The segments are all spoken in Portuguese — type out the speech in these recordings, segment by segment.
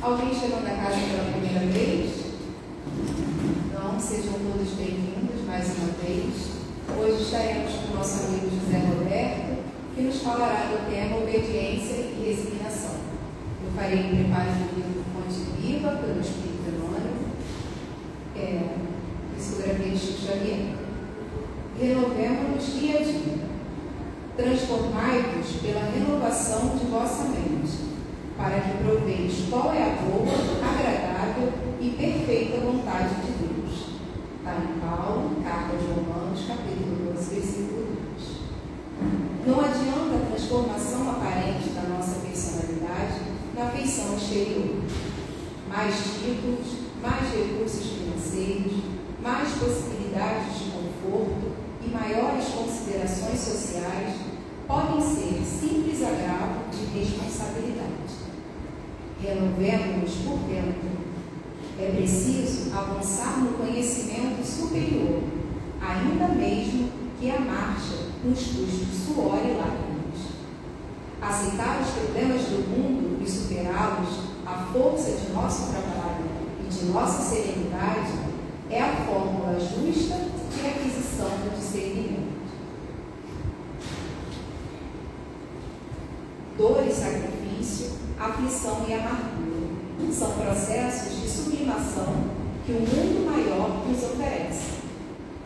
Alguém chegando da casa pela primeira vez? Não, sejam todos bem-vindos mais uma vez. Hoje estaremos com o nosso amigo José Roberto, que nos falará do tema obediência e resignação. Eu farei o preparo do livro Fonte Viva, pelo Espírito Emmanuel, psicografia de Chico Xavier. Renovemo-nos dia a dia. Transformai-vos pela renovação de vossa mente, para que proveis qual é a boa, agradável e perfeita vontade de Deus. Está em Paulo, Carta aos Romanos, capítulo 12, versículo 2. Não adianta a transformação aparente da nossa personalidade na feição exterior. Mais títulos, mais recursos financeiros, mais possibilidades de conforto e maiores considerações sociais podem ser simples agravo de responsabilidade. Renovemos-nos por dentro. É preciso avançar no conhecimento superior, ainda mesmo que a marcha nos custe suor e lágrimas. Aceitar os problemas do mundo e superá-los à força de nosso trabalho e de nossa serenidade é a fórmula justa de aquisição do discernimento. Dor e sacrifício, aflição e amargura são processos de sublimação que o mundo maior nos oferece,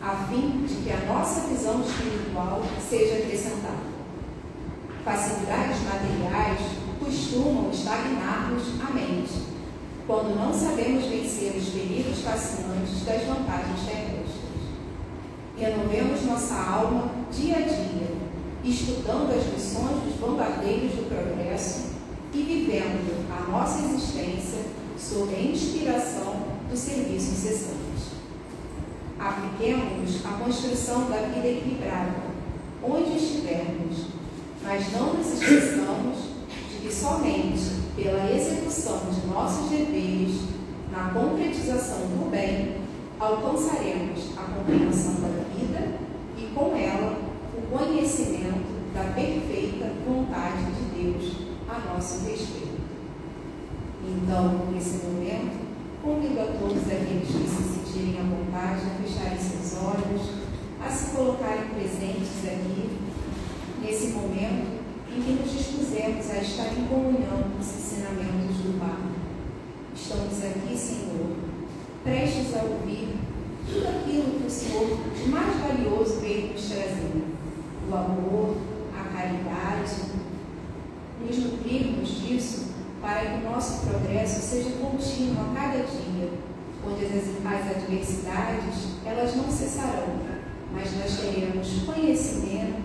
a fim de que a nossa visão espiritual seja acrescentada. Facilidades materiais costumam estagnar-nos a mente, quando não sabemos vencer os perigos fascinantes das vantagens terrestres. Renovemos nossa alma dia a dia, estudando as lições dos bombardeiros do progresso e vivendo a nossa existência sob a inspiração do serviço incessante. Apliquemos-nos à construção da vida equilibrada, onde estivermos, mas não nos esqueçamos de que somente pela execução de nossos deveres, na concretização do bem, alcançaremos a compreensão da vida e, com ela, o conhecimento da perfeita vontade de Deus a nosso respeito. Então, nesse momento, convido a todos aqueles que se sentirem à vontade a fecharem seus olhos, a se colocarem presentes aqui, nesse momento em que nos dispusemos a estar em comunhão com os ensinamentos do Pai. Estamos aqui, Senhor, prestes a ouvir tudo aquilo que o Senhor de mais valioso veio nos trazer: o amor, a caridade, nos nutrirmos disso para que o nosso progresso seja contínuo a cada dia, onde as adversidades, elas não cessarão, mas nós teremos conhecimento,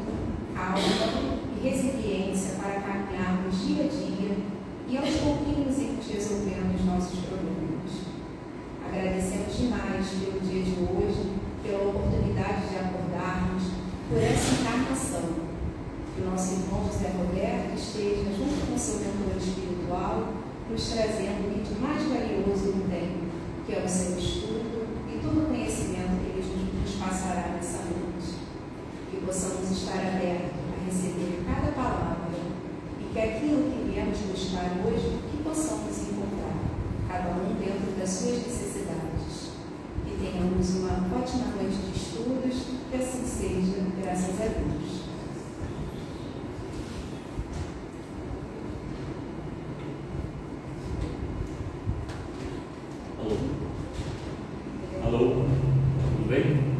calma e resiliência para caminharmos dia a dia e aos pouquinhos irmos resolvendo os nossos problemas. Agradecemos demais pelo dia de hoje, pela oportunidade de acordarmos por essa encarnação. Que o nosso irmão José Roberto esteja junto com o seu mentor espiritual, nos trazendo o item mais valioso do tempo, que é o seu estudo e todo o conhecimento que ele nos passará nessa noite. Que possamos estar abertos a receber cada palavra e que aquilo que viemos buscar hoje, que possamos encontrar, cada um dentro das suas necessidades. Que tenhamos uma ótima noite de estudos, que assim seja, graças a Deus. Alô, tudo bem?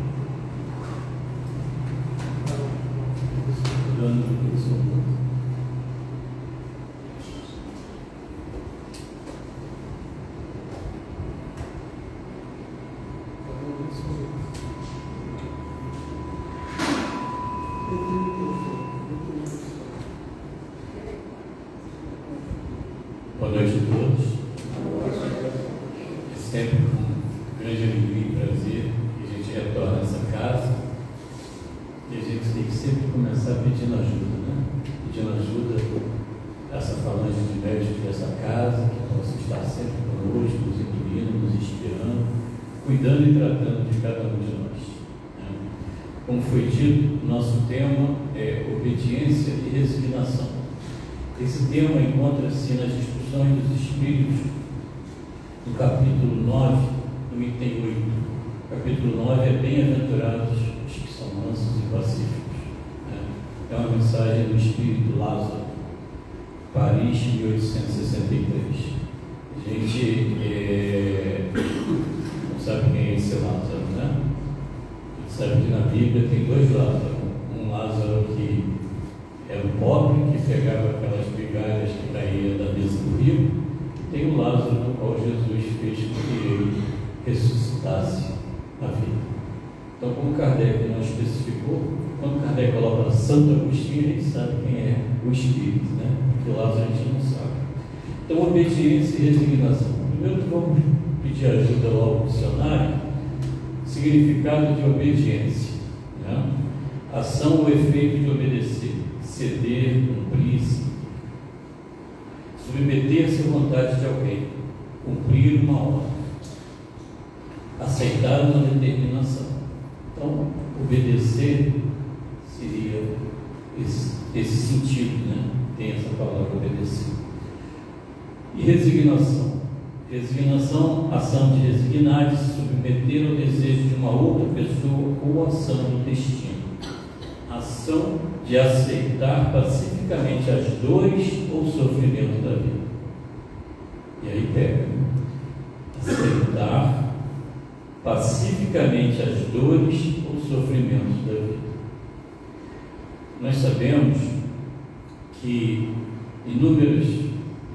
Boa noite a todos. É sempre um grande alegria e prazer que a gente retorna a essa casa e a gente tem que sempre começar pedindo ajuda, né? Pedindo ajuda dessa falange de médicos dessa casa, que possa estar sempre conosco, nos incluindo, nos inspirando, cuidando e tratando de cada um de nós, né? Como foi dito, nosso tema é obediência e resignação. Esse tema encontra-se nas instruções dos Espíritos no capítulo 9, no item 8. Capítulo 9 é bem-aventurados os que são mansos e pacíficos. É uma mensagem do Espírito Lázaro, Paris, 1863. A gente não sabe quem é esse Lázaro, né? A gente sabe que na Bíblia tem dois Lázaros. Um Lázaro que era o pobre, que pegava aquelas migalhas que caíam da mesa do rico. Tem o Lázaro do qual Jesus fez com que ele ressuscitasse a vida. Então, como Kardec não especificou, quando Kardec coloca Santo Agostinho, a gente sabe quem é o Espírito, né? Porque o Lázaro a gente não sabe. Então, obediência e resignação. Primeiro, vamos pedir ajuda ao dicionário. Significado de obediência, né? Ação ou efeito de obedecer, ceder, cumprir-se, submeter-se à vontade de alguém, cumprir uma ordem, aceitar uma determinação. Então, obedecer seria esse sentido, né? Tem essa palavra obedecer. E resignação. Resignação, ação de resignar, de se submeter ao desejo de uma outra pessoa ou ação do destino. Ação de aceitar pacificamente as dores ou sofrimento da vida. E aí pega. Aceitar pacificamente as dores ou sofrimentos da vida. Nós sabemos que inúmeras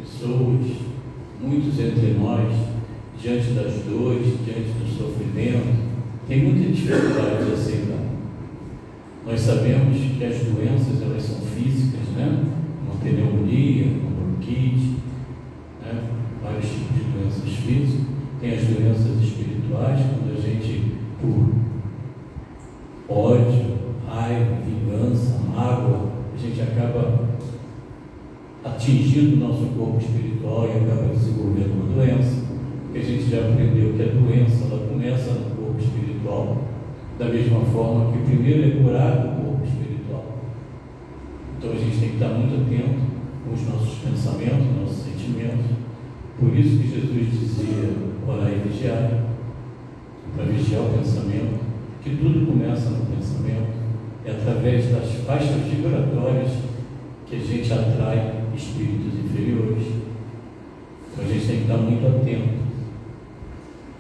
pessoas, muitos entre nós, diante das dores, diante do sofrimento, têm muita dificuldade de aceitar. Nós sabemos que as doenças, elas são físicas, né? Uma pneumonia, uma bronquite, né? Vários tipos de doenças físicas. Tem as doenças espirituais, quando a gente, por ódio, raiva, vingança, mágoa, a gente acaba atingindo o nosso corpo espiritual e acaba desenvolvendo uma doença. Porque a gente já aprendeu que a doença, ela começa no corpo espiritual, da mesma forma que primeiro é curado o corpo espiritual. Então a gente tem que estar muito atento com os nossos pensamentos, nossos sentimentos. Por isso que Jesus dizia, orar e vigiar, para vigiar o pensamento, que tudo começa no pensamento. É através das faixas vibratórias que a gente atrai espíritos inferiores. Então a gente tem que estar muito atento.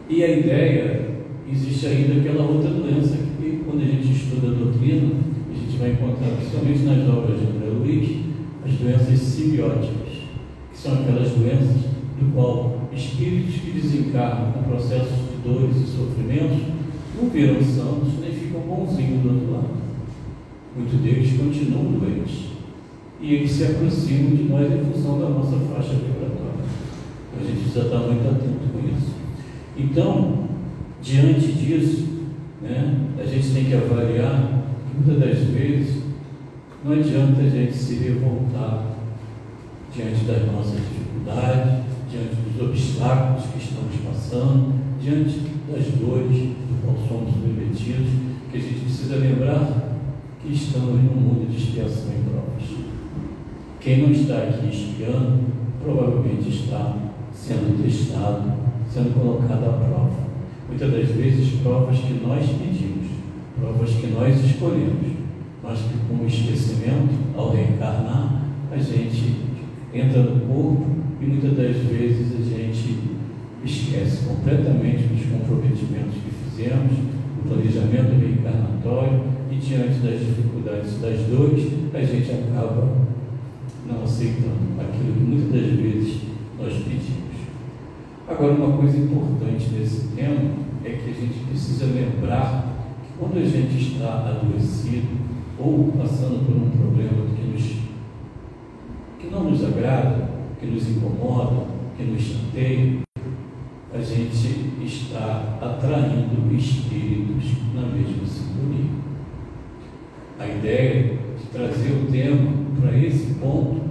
E a ideia, existe ainda aquela outra doença que, quando a gente estuda a doutrina, a gente vai encontrar, principalmente nas obras de André Luiz, as doenças simbióticas, que são aquelas doenças do qual espíritos que desencarnam com processos de dores e sofrimentos não viram santos nem ficam bonzinhos do outro lado. Muitos deles continuam doentes e eles se aproximam de nós em função da nossa faixa vibratória. Então a gente precisa estar muito atento com isso. Então, diante disso, né, a gente tem que avaliar que muitas das vezes não adianta a gente se revoltar diante das nossas dificuldades, diante dos obstáculos que estamos passando, diante das dores do qual somos submetidos, que a gente precisa lembrar que estamos num mundo de expiação e provas. Quem não está aqui expiando, provavelmente está sendo testado, sendo colocado à prova. Muitas das vezes provas que nós pedimos, provas que nós escolhemos, mas que com o esquecimento, ao reencarnar, a gente entra no corpo e muitas das vezes a gente esquece completamente dos comprometimentos que fizemos, do planejamento reencarnatório, e diante das dificuldades e das dores, a gente acaba não aceitando aquilo que muitas das vezes nós pedimos. Agora, uma coisa importante nesse tema é que a gente precisa lembrar que quando a gente está adoecido ou passando por um problema que não nos agrada, que nos incomoda, que nos chateia, a gente está atraindo espíritos na mesma sintonia. A ideia de trazer o tema para esse ponto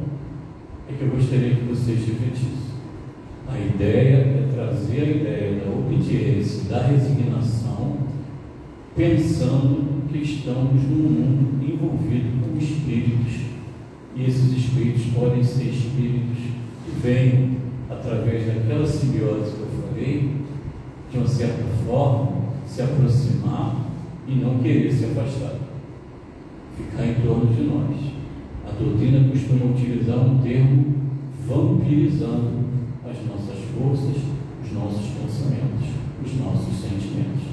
é que eu gostaria que vocês refletissem. A ideia é trazer a ideia da obediência, da resignação, pensando que estamos num mundo envolvido com espíritos, e esses espíritos podem ser espíritos que vêm através daquela simbiose que eu falei de uma certa forma, se aproximar e não querer se afastar, ficar em torno de nós. A doutrina costuma utilizar um termo vampirizando as nossas forças, os nossos pensamentos, os nossos sentimentos.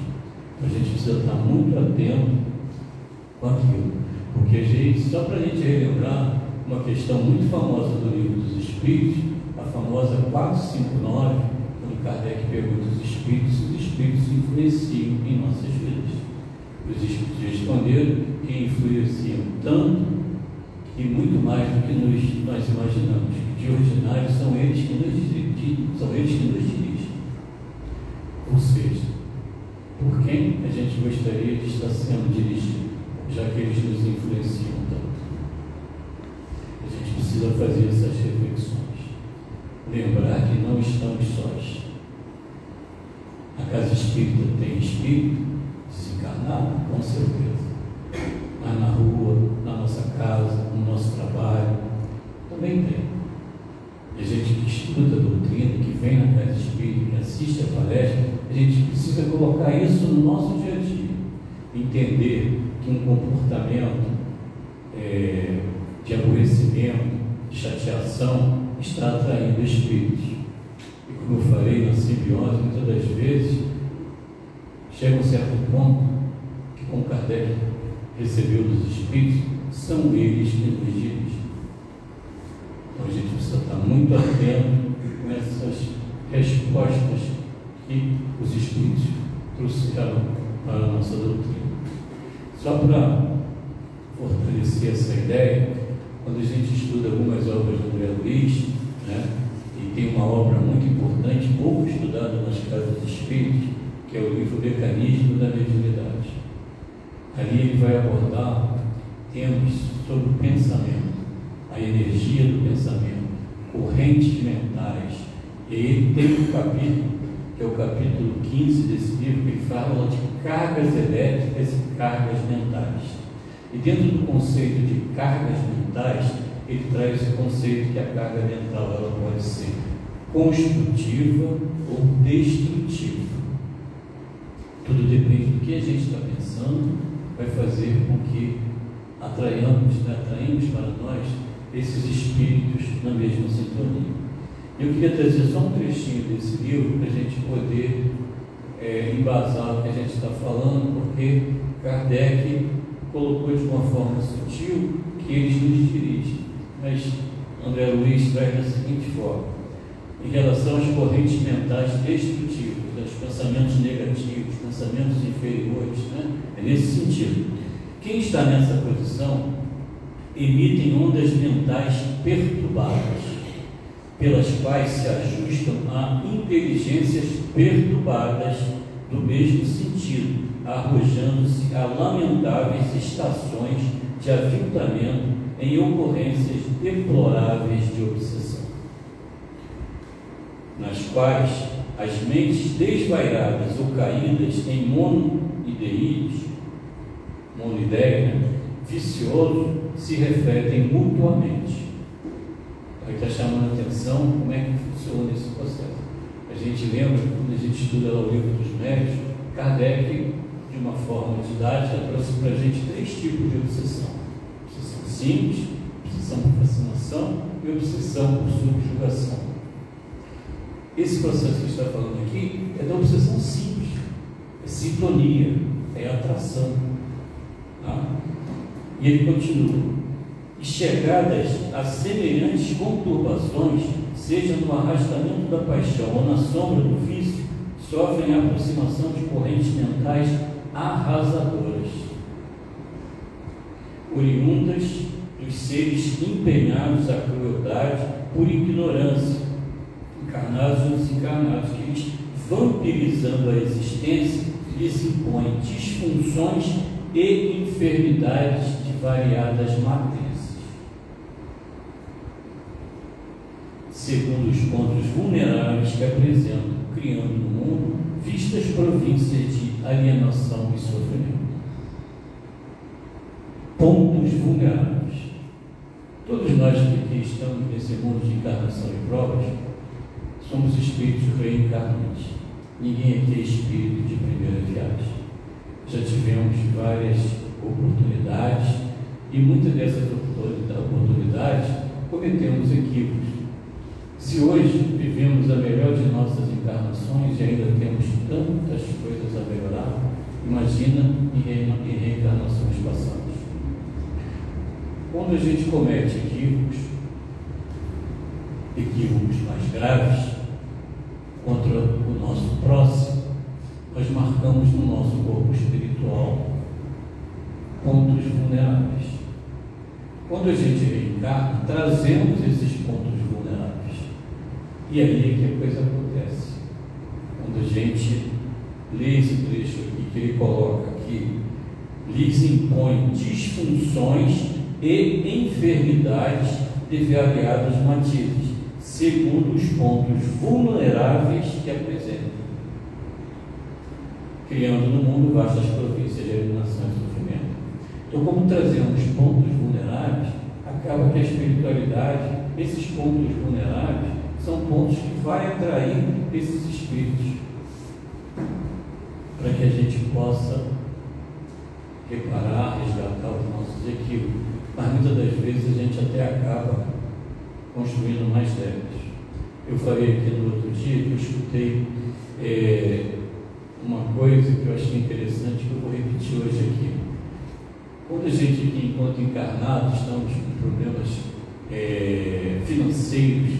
A gente precisa estar muito atento com aquilo, porque só para a gente relembrar uma questão muito famosa do Livro dos Espíritos, a famosa 459, quando Kardec pergunta aos Espíritos se os Espíritos influenciam em nossas vidas. Os Espíritos responderam que influenciam tanto e muito mais do que nós imaginamos. De ordinário são eles que nos dirigem. Ou seja, por quem a gente gostaria de estar sendo dirigido, já que eles nos influenciam tanto? A gente precisa fazer essas reflexões, lembrar que não estamos sós. A casa espírita tem espírito desencarnado, com certeza, mas na rua, na nossa casa, no nosso trabalho, também tem. A gente que estuda a doutrina, que vem na casa espírita, que assiste a palestra, a gente precisa colocar isso no nosso dia a dia. Entender que um comportamento de aborrecimento, de chateação, está atraindo espíritos. E como eu falei, na simbiose, muitas das vezes, chega um certo ponto que, como Kardec recebeu dos espíritos, são eles que nos dirigem. Então a gente precisa estar muito atento com essas respostas que os espíritos trouxeram para a nossa doutrina. Só para fortalecer essa ideia, quando a gente estuda algumas obras do André Luiz, né, e tem uma obra muito importante, pouco estudada nas casas espíritas, que é o livro Mecanismo da Mediunidade. Ali ele vai abordar temas sobre o pensamento, a energia do pensamento, correntes mentais. E ele tem um capítulo, que é o capítulo 15 desse livro, que ele fala de cargas elétricas e cargas mentais. E dentro do conceito de cargas mentais, ele traz o conceito que a carga mental ela pode ser construtiva ou destrutiva. Tudo depende do que a gente está pensando, vai fazer com que atraímos para nós esses espíritos na mesma sintonia. Eu queria trazer só um trechinho desse livro para a gente poder embasar o que a gente está falando, porque Kardec colocou de uma forma sutil que eles nos dirigem, mas André Luiz traz da seguinte forma: em relação às correntes mentais destrutivas, aos pensamentos negativos, pensamentos inferiores, né? É nesse sentido. Quem está nessa posição emitem ondas mentais perturbadas, pelas quais se ajustam a inteligências perturbadas do mesmo sentido, arrojando-se a lamentáveis estações de aviltamento em ocorrências deploráveis de obsessão, nas quais as mentes desvairadas ou caídas em monoideias, vicioso, se refletem mutuamente. Aí está chamando a atenção como é que funciona esse processo. A gente lembra, quando a gente estuda lá o livro dos médios, Kardec, de uma forma didática, trouxe para a gente 3 tipos de obsessão: obsessão simples, obsessão por fascinação e obsessão por subjugação. Esse processo que a gente está falando aqui é da obsessão simples, é sintonia, é atração. Tá? E ele continua: e chegadas a semelhantes conturbações, seja no arrastamento da paixão ou na sombra do vício, sofrem a aproximação de correntes mentais arrasadoras, oriundas dos seres empenhados à crueldade por ignorância, encarnados ou desencarnados, que eles, vampirizando a existência, lhes impõem disfunções e enfermidades de variadas matrizes, segundo os pontos vulneráveis que apresentam, criando no mundo vistas províncias de alienação e sofrimento. Pontos vulneráveis. Todos nós que aqui estamos nesse mundo de encarnação e provas somos espíritos reencarnantes. Ninguém aqui é espírito de primeira viagem. Já tivemos várias oportunidades e muitas dessas oportunidades cometemos equívocos. Se hoje vivemos a melhor de nossas encarnações e ainda temos tantas coisas a melhorar, imagina em reencarnações passadas. Quando a gente comete equívocos mais graves contra o nosso próximo, nós marcamos no nosso corpo espiritual pontos vulneráveis. Quando a gente reencarna, trazemos esses pontos vulneráveis. E aí é que a coisa acontece. Quando a gente lê esse trecho aqui, que ele coloca aqui, lhes impõe disfunções e enfermidades de variados matizes, segundo os pontos vulneráveis que apresentam, criando no mundo vastas províncias de eliminação e sofrimento. Então, como trazemos pontos vulneráveis, acaba que a espiritualidade, esses pontos vulneráveis, são pontos que vai atrair esses espíritos, para que a gente possa reparar, resgatar os nossos equívocos. Mas muitas das vezes a gente até acaba construindo mais débitos. Eu falei aqui no outro dia que eu escutei uma coisa que eu achei interessante, que eu vou repetir hoje aqui. Quando a gente aqui, enquanto encarnados, estamos com problemas financeiros,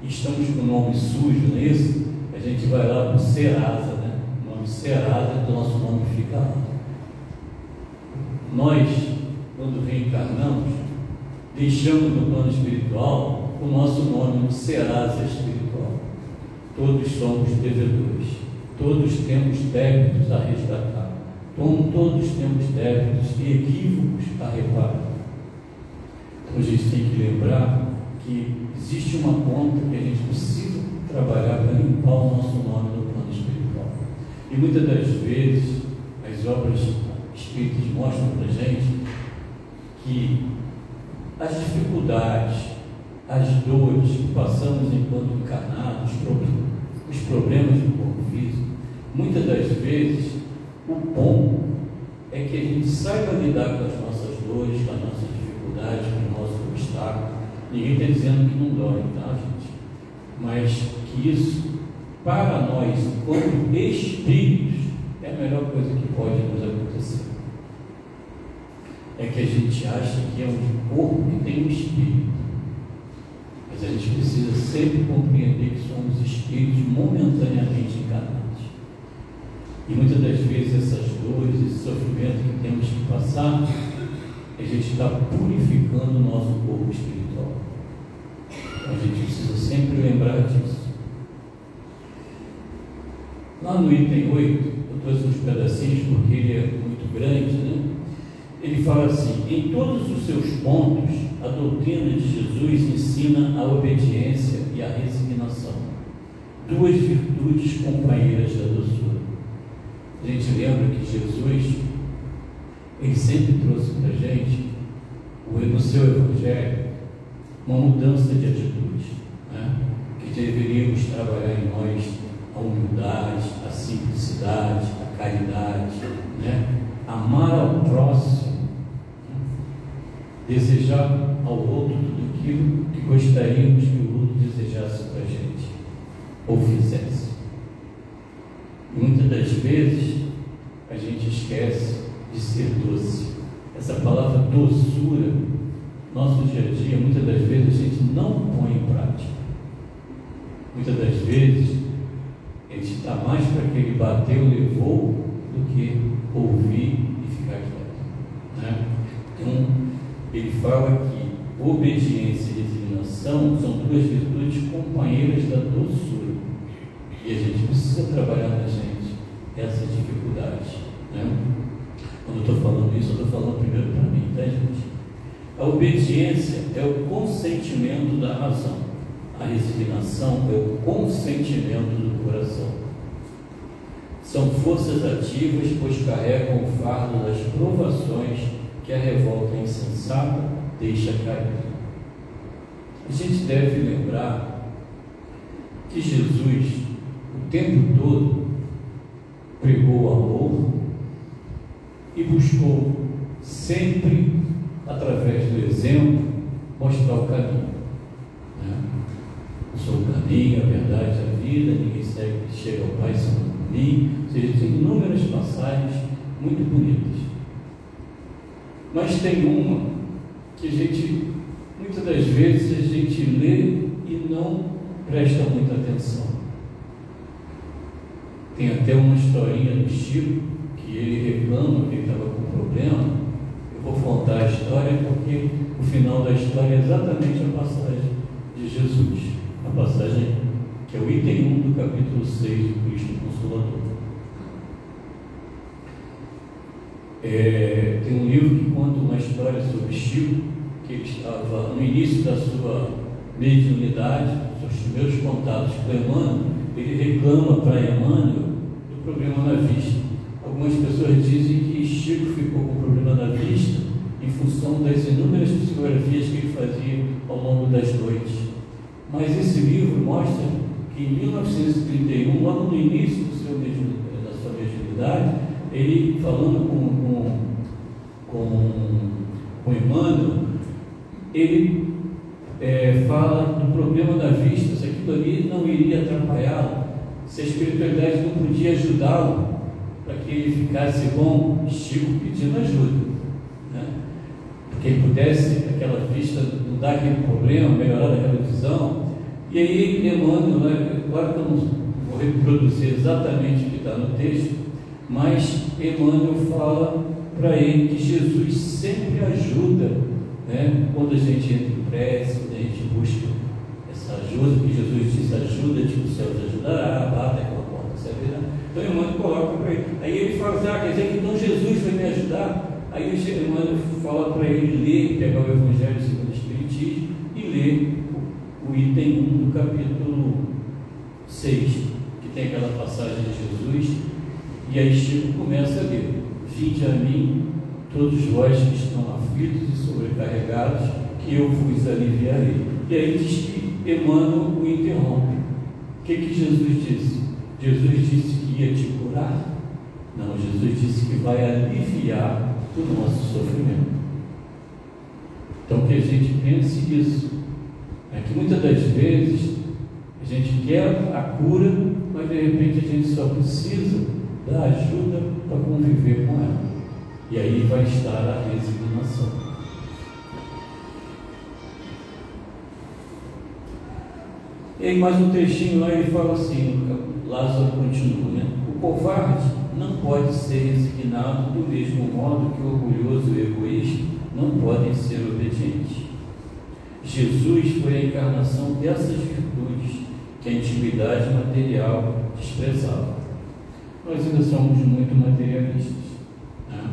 estamos com o nome sujo, não é isso? A gente vai lá para o Serasa, né? O nome Serasa, o nosso nome fica lá. Nós, quando reencarnamos, deixamos no plano espiritual o nosso nome Serasa espiritual. Todos somos devedores, todos temos débitos a resgatar, todos temos débitos e equívocos a reparar. Então a gente tem que lembrar que existe uma conta que a gente precisa trabalhar para limpar o nosso nome no plano espiritual. E muitas das vezes as obras espíritas mostram para a gente que as dificuldades, as dores que passamos enquanto encarnados, os problemas do corpo físico, muitas das vezes o bom é que a gente saiba lidar com as nossas dores, com as nossas dificuldades, com os nossos obstáculos. Ninguém está dizendo que não dói, tá, gente? Mas que isso, para nós, enquanto espíritos, é a melhor coisa que pode nos acontecer. É que a gente acha que é um corpo que tem um espírito. Mas a gente precisa sempre compreender que somos espíritos momentaneamente encarnados. E muitas das vezes essas dores, esse sofrimento que temos que passar, a gente está purificando o nosso corpo espiritual. A gente precisa sempre lembrar disso. Lá no item 8, eu trouxe uns pedacinhos porque ele é muito grande, né? Ele fala assim: em todos os seus pontos, a doutrina de Jesus ensina a obediência e a resignação, duas virtudes companheiras da doçura. A gente lembra que Jesus, ele sempre trouxe para a gente, no seu Evangelho, uma mudança de atitude, né? Que deveríamos trabalhar em nós a humildade, a simplicidade, a caridade, né? Amar ao próximo, né? Desejar ao outro tudo aquilo que gostaríamos que o outro desejasse para a gente, ou fizesse. E muitas das vezes a gente esquece de ser doce. Essa palavra doçura, nosso dia a dia, muitas das vezes a gente não põe em prática. Muitas das vezes a gente está mais para aquele bateu, levou, do que ouvir e ficar quieto, né? Então, ele fala que obediência e resignação são duas virtudes companheiras da doçura. E a gente precisa trabalhar na gente essas dificuldades, né? Quando eu estou falando isso, eu estou falando primeiro para mim, tá, gente? A obediência é o consentimento da razão. A resignação é o consentimento do coração. São forças ativas, pois carregam o fardo das provações que a revolta insensata deixa cair. A gente deve lembrar que Jesus, o tempo todo, pregou o amor e buscou sempre, através do exemplo, mostrar o caminho. Eu sou o caminho, a verdade, a vida, ninguém chega ao Pai senão por mim. Ou seja, tem inúmeras passagens muito bonitas. Mas tem uma que a gente, muitas das vezes, a gente lê e não presta muita atenção. Tem até uma historinha do Chico, que ele reclama que ele estava com problema. Eu vou contar a história porque o final da história é exatamente a passagem de Jesus. A passagem que é o item 1 do capítulo 6 do Cristo Consolador. Tem um livro que conta uma história sobre Chico, que ele estava no início da sua mediunidade, seus primeiros contatos com Emmanuel. Ele reclama para Emmanuel do problema na vista. Algumas pessoas dizem que Chico ficou com problema na vista em função das inúmeras psicografias que ele fazia ao longo das noites. Mas esse livro mostra que em 1931, logo no início da sua mediunidade, ele falando com Emmanuel, ele fala do problema da vista, se aquilo ali não iria atrapalhá-lo, se a espiritualidade não podia ajudá-lo para que ele ficasse bom. Chico pedindo ajuda, né? Para que ele pudesse, aquela vista, mudar aquele problema, melhorar aquela visão. E aí Emmanuel, claro que eu não vou reproduzir exatamente o que está no texto, mas Emmanuel fala para ele que Jesus sempre ajuda, né? Quando a gente entra em prece, quando a gente busca essa ajuda, que Jesus disse: ajuda-te, o céu te ajudará, bata aquela porta se abrirá. Então Emmanuel coloca para ele. Aí ele fala assim: quer dizer que então Jesus vai me ajudar? Aí Emmanuel fala para ele ler, pegar o Evangelho segundo o Espiritismo e ler o item 1 do capítulo 6, que tem aquela passagem de Jesus. E aí Chico começa a ler: vinde a mim, todos vós que estão aflitos e sobrecarregados, que eu vos aliviarei. E aí diz que Emmanuel o interrompe. O que Jesus disse? Jesus disse que ia te curar? Não, Jesus disse que vai aliviar o nosso sofrimento. Então que a gente pense isso, é que muitas das vezes a gente quer a cura, mas de repente a gente só precisa da ajuda para conviver com ela. E aí vai estar a resignação. E aí mais um trechinho lá, ele fala assim, Lázaro continua, né? O covarde não pode ser resignado do mesmo modo que o orgulhoso e o egoísta não podem ser obedientes. Jesus foi a encarnação dessas virtudes que a intimidade material desprezava. Nós ainda somos muito materialistas, né?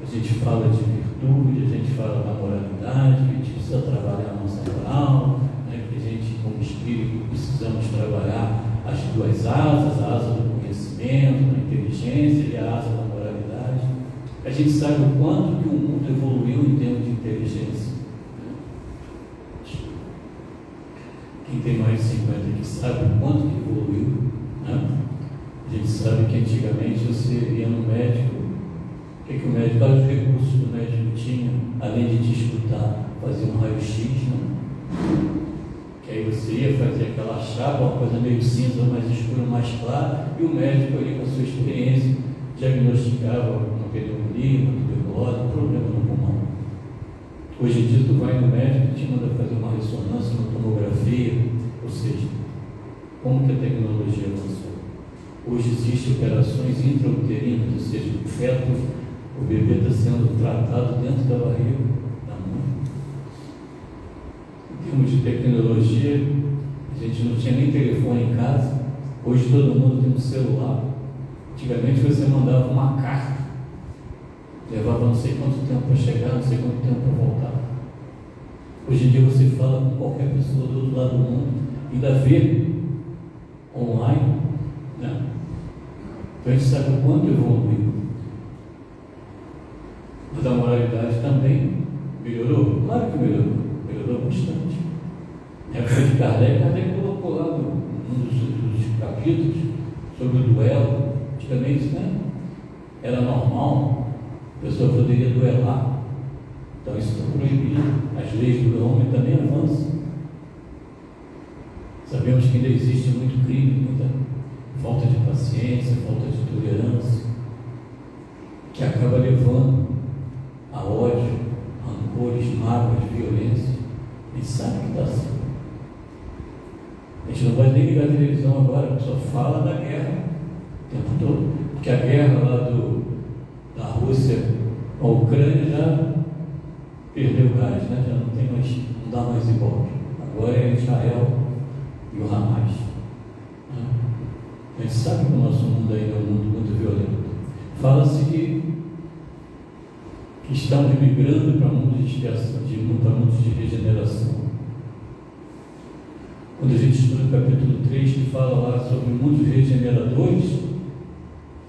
A gente fala de virtude, a gente fala da moralidade, que a gente precisa trabalhar a nossa moral, né? Que a gente, como espírito, precisamos trabalhar as duas asas, a asa do conhecimento, da inteligência e a asa da moralidade. A gente sabe o quanto que o mundo evoluiu em termos de inteligência. Quem tem mais de 50 aqui sabe o quanto que evoluiu, né? A gente sabe que antigamente você ia no médico, o que o médico, quais os recursos que o médico tinha, além de te escutar, fazer um raio-x, né? Que aí você ia fazer aquela chapa, uma coisa meio cinza, mais escura, mais clara, e o médico ali com a sua experiência diagnosticava uma pneumonia, uma tuberculose, um problema no pulmão. Hoje em dia tu vai no médico e te manda fazer uma ressonância, uma tomografia, ou seja, como que a tecnologia avançou? Hoje existem operações intrauterinas, ou seja, o feto, o bebê está sendo tratado dentro da barriga da mãe. Em termos de tecnologia, a gente não tinha nem telefone em casa, hoje todo mundo tem um celular. Antigamente você mandava uma carta, levava não sei quanto tempo para chegar, não sei quanto tempo para voltar. Hoje em dia você fala com qualquer pessoa do outro lado do mundo, ainda vê online, né? Então a gente sabe o quanto evoluiu. Mas a moralidade também melhorou? Claro que melhorou bastante. Na época de Kardec colocou lá num dos capítulos sobre o duelo de Antigamente, né, era normal, a pessoa poderia duelar. Então isso está proibido. As leis do homem também avançam. Sabemos que ainda existe muito crime, muita falta de paciência, falta de tolerância, que acaba levando a ódio, rancores, mágoas, violência. A gente sabe que está assim. A gente não vai nem ligar a televisão agora, só fala da guerra o tempo todo. Porque a guerra lá da Rússia com a Ucrânia já perdeu o gás, né? Já não tem mais, não dá mais ibope. Agora é Israel e o Hamas. A gente sabe que o nosso mundo ainda é um mundo muito violento. Fala-se que estamos migrando para mundos de expiação, para mundos de regeneração. Quando a gente estuda o capítulo 3, que fala lá sobre mundos regeneradores,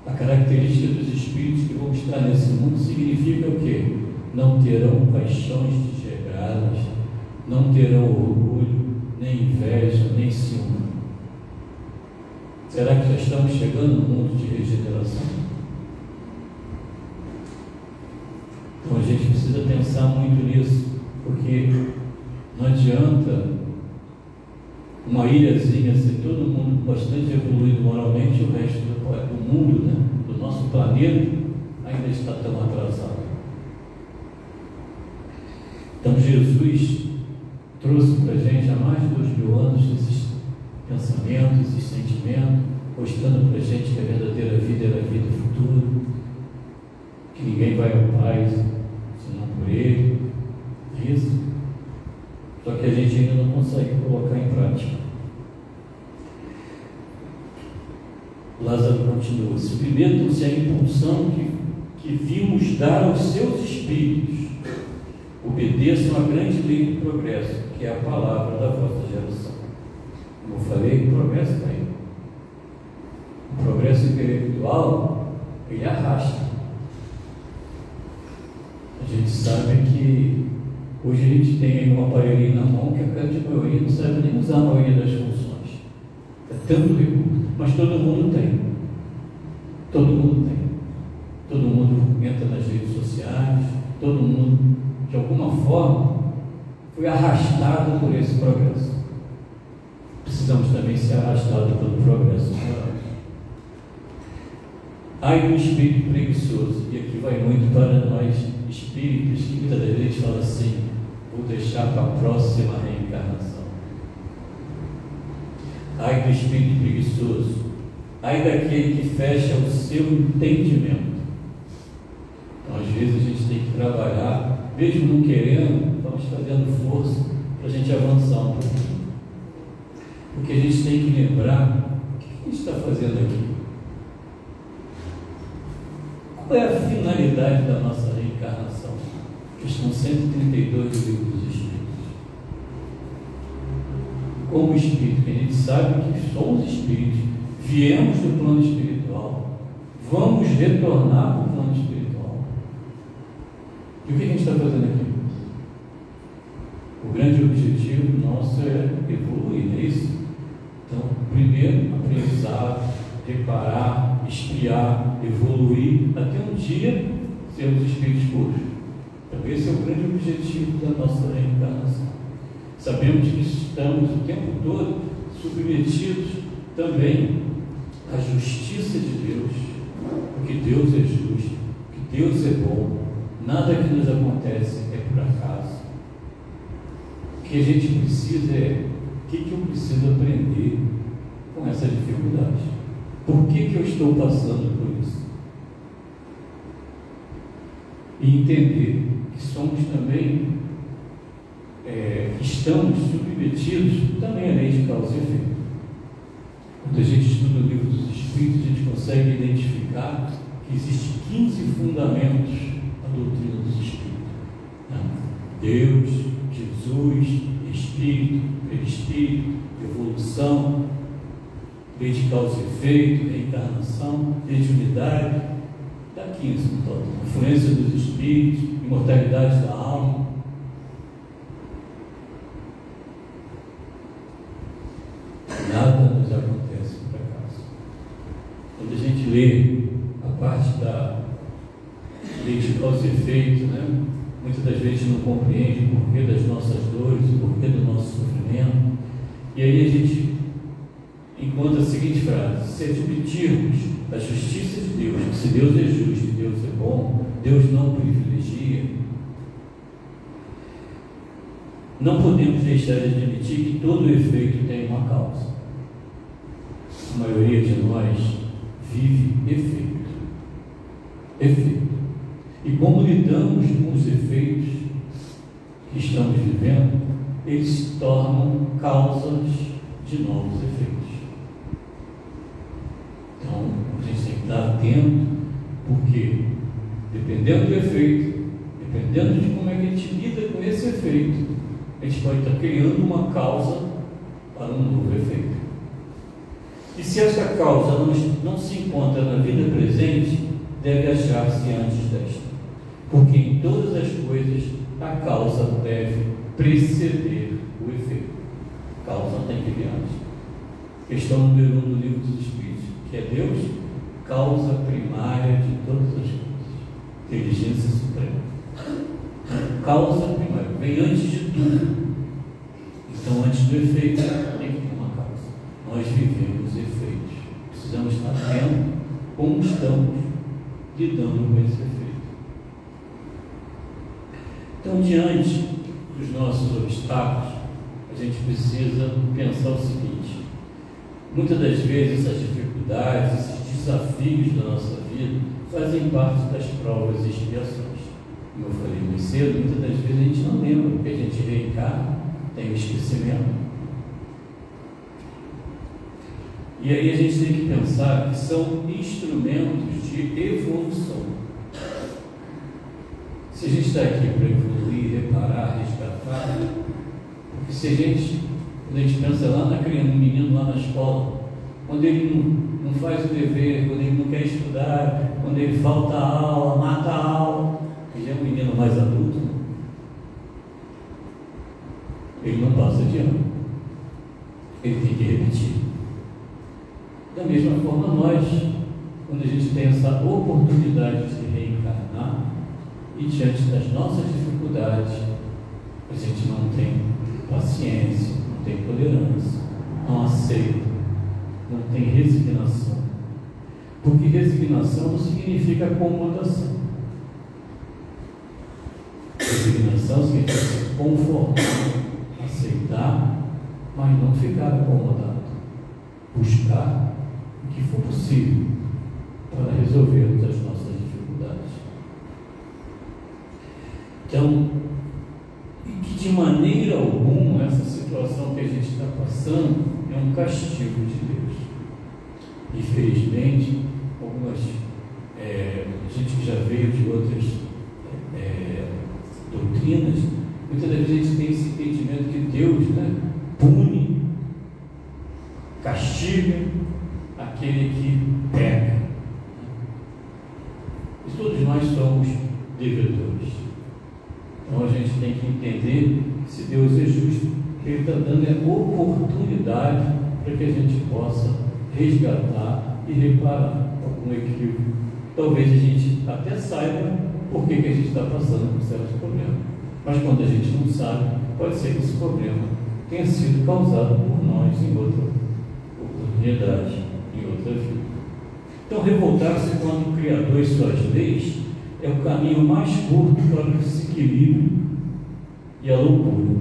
a característica dos espíritos que vão estar nesse mundo significa o quê? Não terão paixões desregradas, não terão orgulho, nem inveja, nem ciúme. Será que já estamos chegando no mundo de regeneração? Então a gente precisa pensar muito nisso, porque não adianta uma ilhazinha ser todo mundo bastante evoluído moralmente e o resto do mundo, né, do nosso planeta, ainda está tão atrasado. Então Jesus trouxe para a gente há mais de 2000 anos esses pensamentos, esses sentimentos, mostrando para a gente que a verdadeira vida é a vida futura, que ninguém vai ao Pai senão por Ele. É isso. Só que a gente ainda não consegue colocar em prática. Lázaro continua: submetam-se à impulsão que vimos dar aos seus espíritos, obedeçam à grande lei do progresso, que é a palavra da vossa geração. Como eu falei, o progresso está aí. O progresso intelectual, ele arrasta. A gente sabe que hoje a gente tem um aparelhinho na mão que a grande maioria não sabe nem usar a maioria das funções. É tanto recurso, mas todo mundo tem. Todo mundo tem. Todo mundo entra nas redes sociais, todo mundo, de alguma forma, foi arrastado por esse progresso. Precisamos também ser arrastados pelo progresso moral. Ai do espírito preguiçoso, e aqui vai muito para nós espíritos, que muitas vezes fala assim: vou deixar para a próxima reencarnação. Ai do espírito preguiçoso, ai daquele que fecha o seu entendimento. Então, às vezes, a gente tem que trabalhar, mesmo não querendo, vamos fazendo força para a gente avançar um pouquinho. Porque a gente tem que lembrar o que a gente está fazendo aqui. Qual é a finalidade da nossa reencarnação? Questão 132 do Livro dos Espíritos. Como espírito, a gente sabe que somos espíritos, viemos do plano espiritual, vamos retornar para o plano espiritual. E o que a gente está fazendo aqui? O grande objetivo nosso é evoluir, não é isso? Então, primeiro, aprendizado, reparar, espiar, evoluir, até um dia sermos espíritos puros. Então, esse é o grande objetivo da nossa reencarnação. Sabemos que estamos o tempo todo submetidos também à justiça de Deus, porque Deus é justo, que Deus é bom, nada que nos acontece é por acaso. O que a gente precisa é: o que eu preciso aprender com essa dificuldade? Por que eu estou passando por isso? E entender que somos também, estamos submetidos também à lei de causa e efeito. Quando a gente estuda o Livro dos Espíritos, a gente consegue identificar que existem 15 fundamentos da doutrina dos Espíritos. Deus, Jesus, Espírito, Perispírito, evolução, lei de causa e efeito, reencarnação, lei de unidade. Dá 15 no total. Influência dos espíritos, imortalidade da alma. Nada nos acontece por acaso. Quando a gente lê a parte da lei de causa e efeito, né? Muitas das vezes não compreende o porquê das nossas dores, o porquê do nosso sofrimento. E aí a gente encontra a seguinte frase: se admitirmos a justiça de Deus, que se Deus é justo e Deus é bom, Deus não privilegia, não podemos deixar de admitir que todo efeito tem uma causa. A maioria de nós vive efeito. E como lidamos com os efeitos que estamos vivendo, eles se tornam causas de novos efeitos. Então, a gente tem que estar atento, porque dependendo do efeito, dependendo de como é que a gente lida com esse efeito, a gente pode estar criando uma causa para um novo efeito. E se essa causa não se encontra na vida presente, deve achar-se antes desta. Porque em todas as coisas a causa deve preceder o efeito. A causa tem que vir antes. Questão número 1 do Livro dos Espíritos, que é Deus, causa primária de todas as coisas. Inteligência suprema. Causa primária, vem antes de tudo. Então, antes do efeito, tem que ter uma causa. Nós vivemos efeitos. Precisamos estar vendo como estamos lidando com esse efeito. Então, diante dos nossos obstáculos, a gente precisa pensar o seguinte: muitas das vezes essas dificuldades, esses desafios da nossa vida fazem parte das provas e expiações. Como eu falei mais cedo, muitas das vezes a gente não lembra, porque a gente reencarna, tem o esquecimento. E aí a gente tem que pensar que são instrumentos de evolução. Se a gente está aqui para evoluir, reparar, resgatar, porque se quando a gente pensa lá na criança, no menino lá na escola, quando ele não faz o dever, quando ele não quer estudar, quando ele falta a aula, mata a aula, ele é um menino mais adulto, ele não passa de ano, ele tem que repetir. Da mesma forma, nós, quando a gente tem essa oportunidade de se reencarnar, e diante das nossas dificuldades, a gente não tem paciência, não tem tolerância, não aceita, não tem resignação. Porque resignação não significa acomodação. Resignação significa se conformar, aceitar, mas não ficar acomodado. Buscar o que for possível para resolvermos as nossas dificuldades. Então, e que de maneira alguma essa situação que a gente está passando é um castigo de Deus. Infelizmente, gente que já veio de outras doutrinas, muitas das vezes a gente tem esse entendimento que Deus, pune, castiga aquele que peca. E todos nós somos devedores. Então a gente tem que entender que se Deus é justo, Ele está dando oportunidade para que a gente possa resgatar e reparar algum equívoco. Talvez a gente até saiba por que a gente está passando por certos problemas. Mas quando a gente não sabe, pode ser que esse problema tenha sido causado por nós em outra oportunidade, em outra vida. Então, revoltar-se contra o Criador e suas leis é o caminho mais curto para o desequilíbrio e a loucura.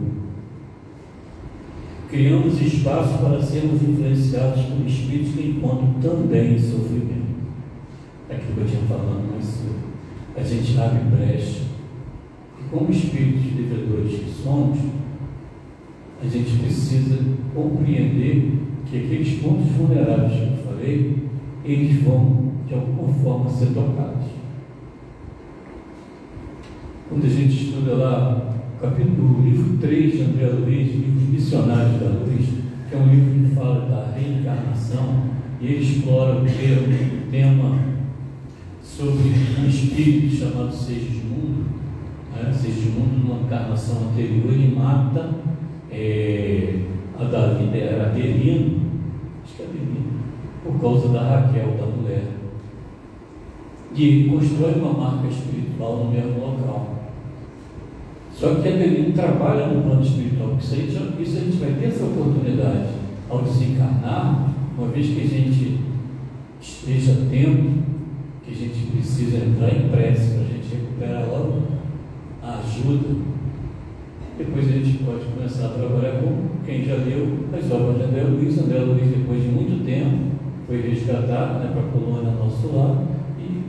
Criamos espaço para sermos influenciados por espíritos que encontram também sofrimento. Aquilo que eu tinha falado mais cedo. A gente abre brecha. E como espíritos devedores que somos, a gente precisa compreender que aqueles pontos vulneráveis que eu falei, eles vão, de alguma forma, ser tocados. Quando a gente estuda lá o livro 3 de André Luiz, livro Missionários da Luz, que é um livro que fala da reencarnação, e ele explora o tema sobre um espírito chamado Segismundo. Segismundo, numa encarnação anterior, ele mata a Davi, era Adelino, acho que é Adelino, por causa da Raquel, da mulher. E ele constrói uma marca espiritual no mesmo local. Só que Adelino trabalha no plano espiritual, porque isso a gente vai ter essa oportunidade ao desencarnar, uma vez que a gente esteja atento, que a gente precisa entrar em prece para a gente recuperar logo a ajuda. Depois a gente pode começar a trabalhar com quem já leu as obras de André Luiz. André Luiz, depois de muito tempo, foi resgatado, para a colônia nosso lar e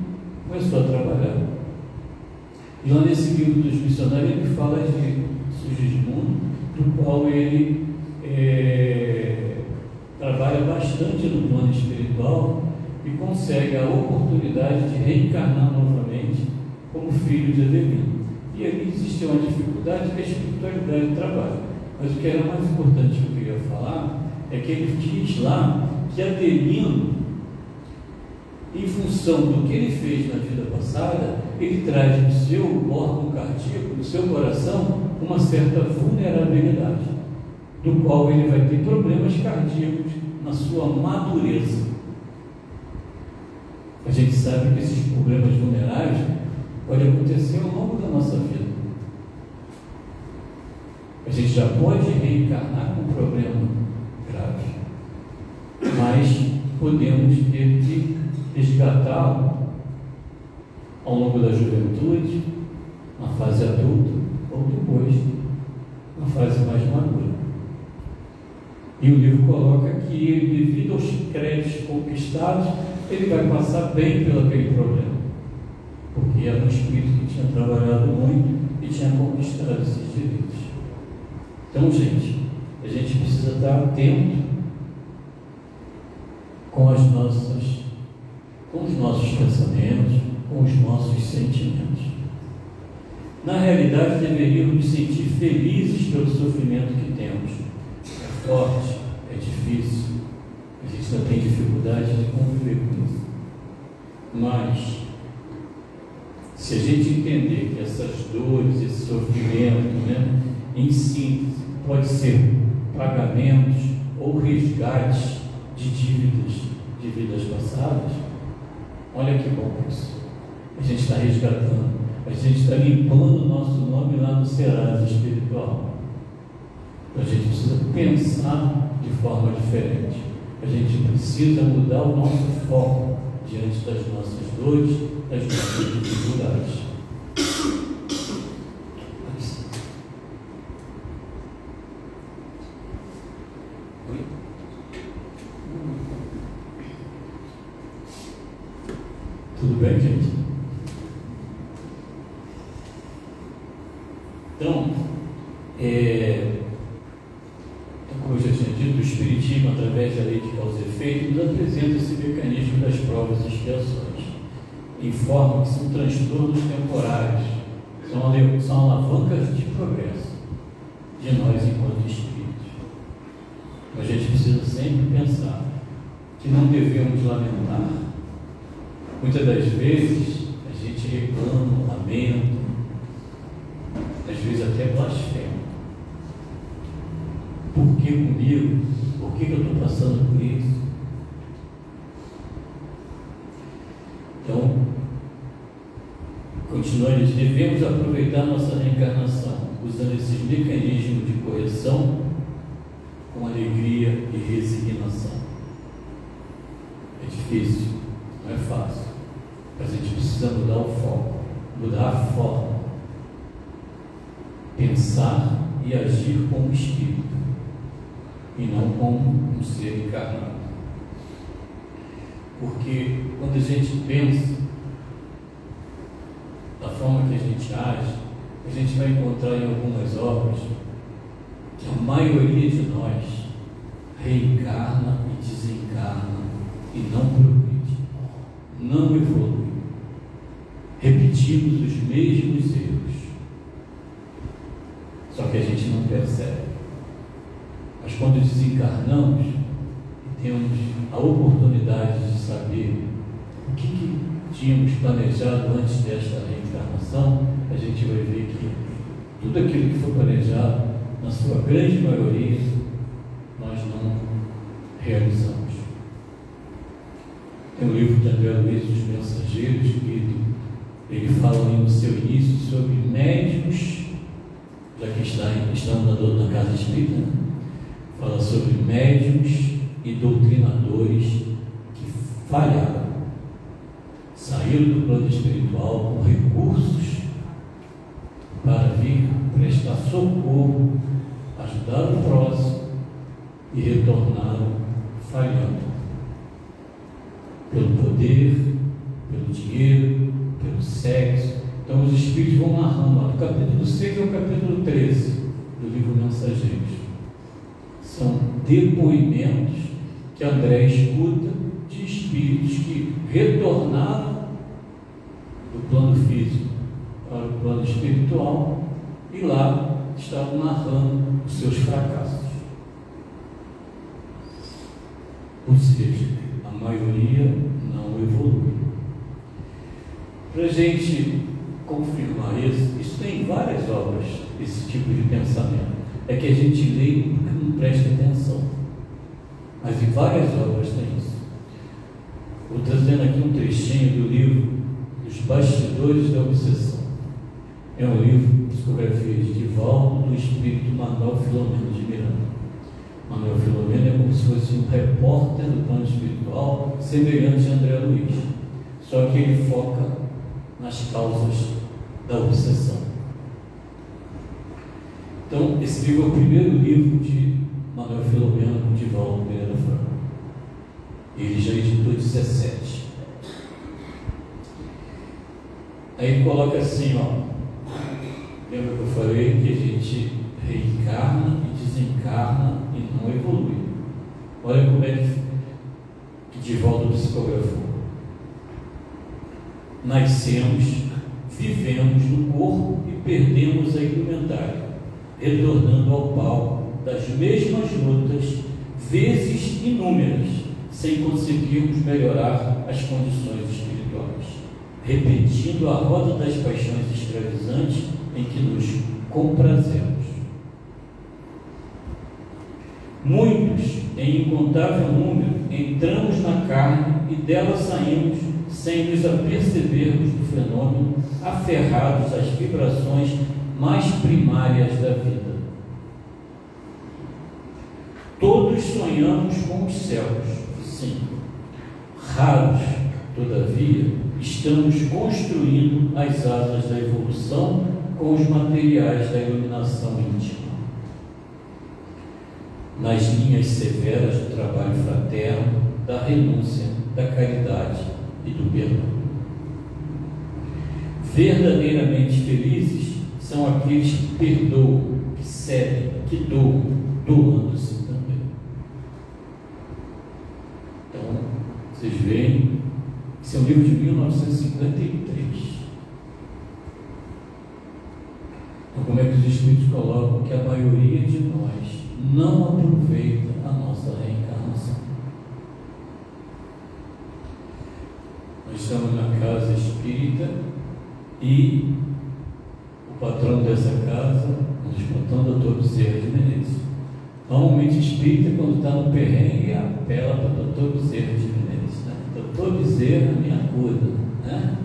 começou a trabalhar. E lá nesse livro dos missionários ele fala de Sigismundo, do qual ele trabalha bastante no plano espiritual e consegue a oportunidade de reencarnar novamente como filho de Adelino. E ali existe uma dificuldade que a espiritualidade trabalha. Mas o que era mais importante que eu queria falar é que ele diz lá que Adelino, em função do que ele fez na vida passada, ele traz no seu órgão cardíaco, no seu coração, uma certa vulnerabilidade, do qual ele vai ter problemas cardíacos na sua madureza. A gente sabe que esses problemas vulneráveis podem acontecer ao longo da nossa vida. A gente já pode reencarnar com um problema grave, mas podemos ter que resgatá-lo ao longo da juventude, na fase adulta, ou depois, na fase mais madura. E o livro coloca que ele, devido aos créditos conquistados, ele vai passar bem pelo aquele problema, porque era um espírito que tinha trabalhado muito e tinha conquistado esses direitos. Então, gente, a gente precisa estar atento com os nossos pensamentos, com os nossos sentimentos. Na realidade, deveríamos nos sentir felizes pelo sofrimento que temos. É forte, é difícil, a gente ainda tem dificuldade de conviver com isso. Mas, se a gente entender que essas dores, esse sofrimento, em síntese, pode ser pagamentos ou resgates de dívidas de vidas passadas, olha que bom isso. A gente está resgatando, a gente está limpando o nosso nome lá no Serasa espiritual. Então a gente precisa pensar de forma diferente. A gente precisa mudar o nosso foco diante das nossas dores, das nossas dificuldades. Tudo bem, gente? Então, como eu já tinha dito, o Espiritismo, através da lei de causa e efeito, nos apresenta esse mecanismo das provas e expiações. Informa que são transtornos temporários, são alavancas de progresso de nós enquanto espíritos. A gente precisa sempre pensar que não devemos lamentar. Muitas das vezes a gente reclama, lamenta, às vezes até blasfema. Por que comigo? Por que eu estou passando por isso? Então, continuando, devemos aproveitar nossa reencarnação, usando esses mecanismos de correção com alegria e resignação. É difícil, não é fácil. Mas a gente precisa mudar o foco, mudar a forma, pensar e agir como espírito e não como um ser encarnado. Porque quando a gente pensa da forma que a gente age, a gente vai encontrar em algumas obras que a maioria de nós reencarna e desencarna e não progride, não evolui. Repetimos os mesmos erros, só que a gente não percebe. Mas quando desencarnamos e temos a oportunidade de saber o que tínhamos planejado antes desta reencarnação, a gente vai ver que tudo aquilo que foi planejado, na sua grande maioria, nós não realizamos. Tem um livro de André Luiz, Os Mensageiros, que ele fala ali no seu início sobre médiuns, já que estamos na casa espírita, né? Fala sobre médiuns e doutrinadores que falharam, saíram do plano espiritual com recursos para vir prestar socorro, ajudar o próximo e retornaram falhando. Pelo poder, pelo dinheiro, pelo sexo. Então os Espíritos vão narrando, do capítulo 6 ao capítulo 13 do livro Mensageiros. São depoimentos que André escuta de Espíritos que retornaram do plano físico para o plano espiritual e lá estavam narrando os seus fracassos. Ou seja, a maioria não evolui. Para a gente confirmar isso tem várias obras, esse tipo de pensamento. É que a gente lê porque não presta atenção. Mas em várias obras tem isso. Vou trazendo aqui um trechinho do livro Os Bastidores da Obsessão. É um livro de psicografia de Divaldo, do espírito Manuel Filomeno de Miranda. Manuel Filomeno é como se fosse um repórter do plano espiritual, semelhante a André Luiz. Só que ele foca nas causas da obsessão. Então, esse livro é o primeiro livro de Manuel Filomeno com Divaldo Pereira Franco. Ele já editou 17. Aí ele coloca assim, lembra que eu falei que a gente reencarna e desencarna e não evolui. Olha como é que Divaldo psicografou. Nascemos, vivemos no corpo e perdemos a indumentária, retornando ao palco das mesmas lutas, vezes inúmeras, sem conseguirmos melhorar as condições espirituais, repetindo a roda das paixões escravizantes em que nos comprazemos. Muitos, em incontável número, entramos na carne e dela saímos sem nos apercebermos do fenômeno, aferrados às vibrações mais primárias da vida. Todos sonhamos com os céus, sim. Raros, todavia, estamos construindo as asas da evolução com os materiais da iluminação íntima. Nas linhas severas do trabalho fraterno, da renúncia, da caridade e do perdão. Verdadeiramente felizes são aqueles que perdoam, que cedem, que doam, doando-se também. Então, vocês veem, esse é um livro de 1953. Então, como é que os Espíritos colocam que a maioria de nós não aproveita a nossa reencarnação? Nós estamos na casa espírita e o patrão dessa casa, o Dr. Bezerra de Menezes. Normalmente espírita, quando está no perrengue, apela para o Dr. Bezerra de Menezes. Né? Dr. Bezerra me acuda. Né?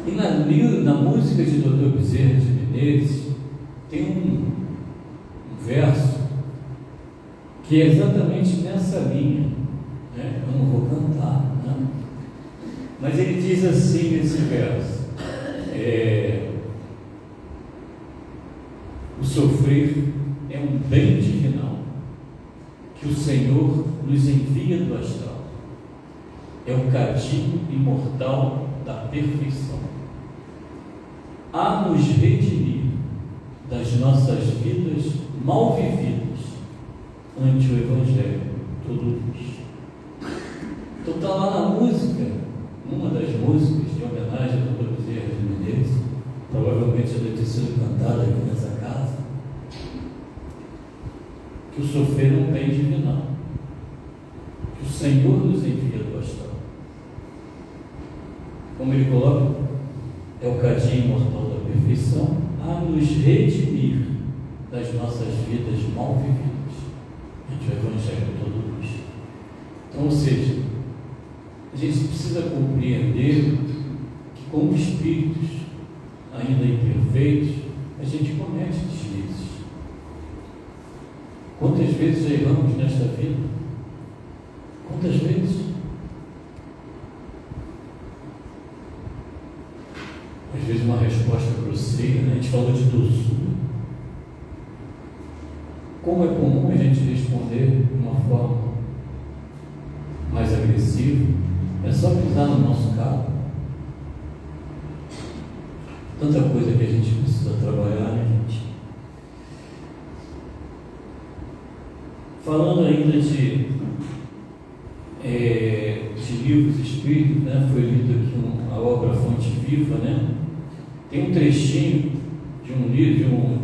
E na música de Dr. Bezerra de Menezes tem um verso que é exatamente nessa linha. Né? Eu não vou cantar, né? Mas ele diz assim nesse verso: o sofrer é um bem divinal que o Senhor nos envia do astral, é o cadinho imortal da perfeição, a nos redimir das nossas vidas mal vividas ante o Evangelho todo luz. Então está lá na música, uma das músicas de homenagem ao Dr. Bezerra de Menezes, provavelmente já deve ter sido cantada aqui nessa casa, que o sofrer é um bem divinal, que o Senhor nos envia do astral. Como ele coloca, é o cadinho imortal da perfeição, a nos redimir das nossas vidas mal vividas ante o Evangelho todo luz. Então, ou seja, gente precisa compreender que, como espíritos ainda imperfeitos, a gente comete deslizes. Quantas vezes já erramos nesta vida? Quantas vezes? Às vezes uma resposta grosseira, né? A gente falou de doçura. Como é comum a gente responder de uma forma mais agressiva, é só pisar no nosso carro. Tanta coisa que a gente precisa trabalhar, né, gente? Falando ainda de livros espíritos, né? Foi lido aqui a obra Fonte Viva, né? Tem um trechinho de um livro,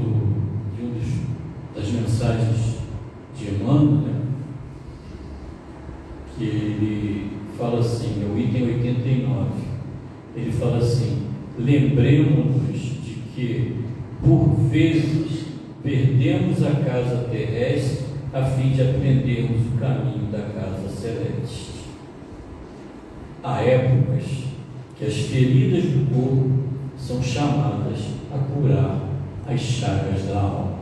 das mensagens de Emmanuel, né? Que ele fala assim, é o item 89, ele fala assim: lembremos-nos de que, por vezes, perdemos a casa terrestre a fim de aprendermos o caminho da casa celeste. Há épocas que as feridas do corpo são chamadas a curar as chagas da alma.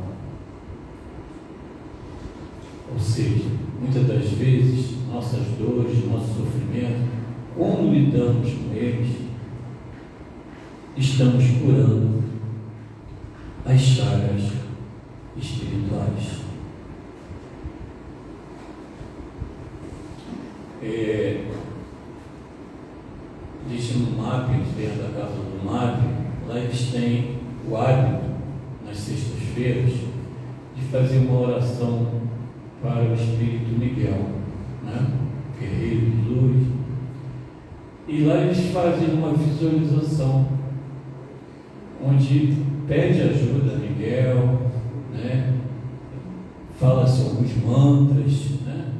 Ou seja, muitas das vezes, nossas dores, nosso sofrimento, como lidamos com eles, estamos curando as chagas espirituais. Diz no MAP, dentro da casa do MAP, lá eles têm o hábito, nas sextas-feiras, de fazer uma oração para o Espírito Miguel, né? Guerreiro de luz. E lá eles fazem uma visualização, onde pede ajuda a Miguel, né? Fala-se alguns mantras, né?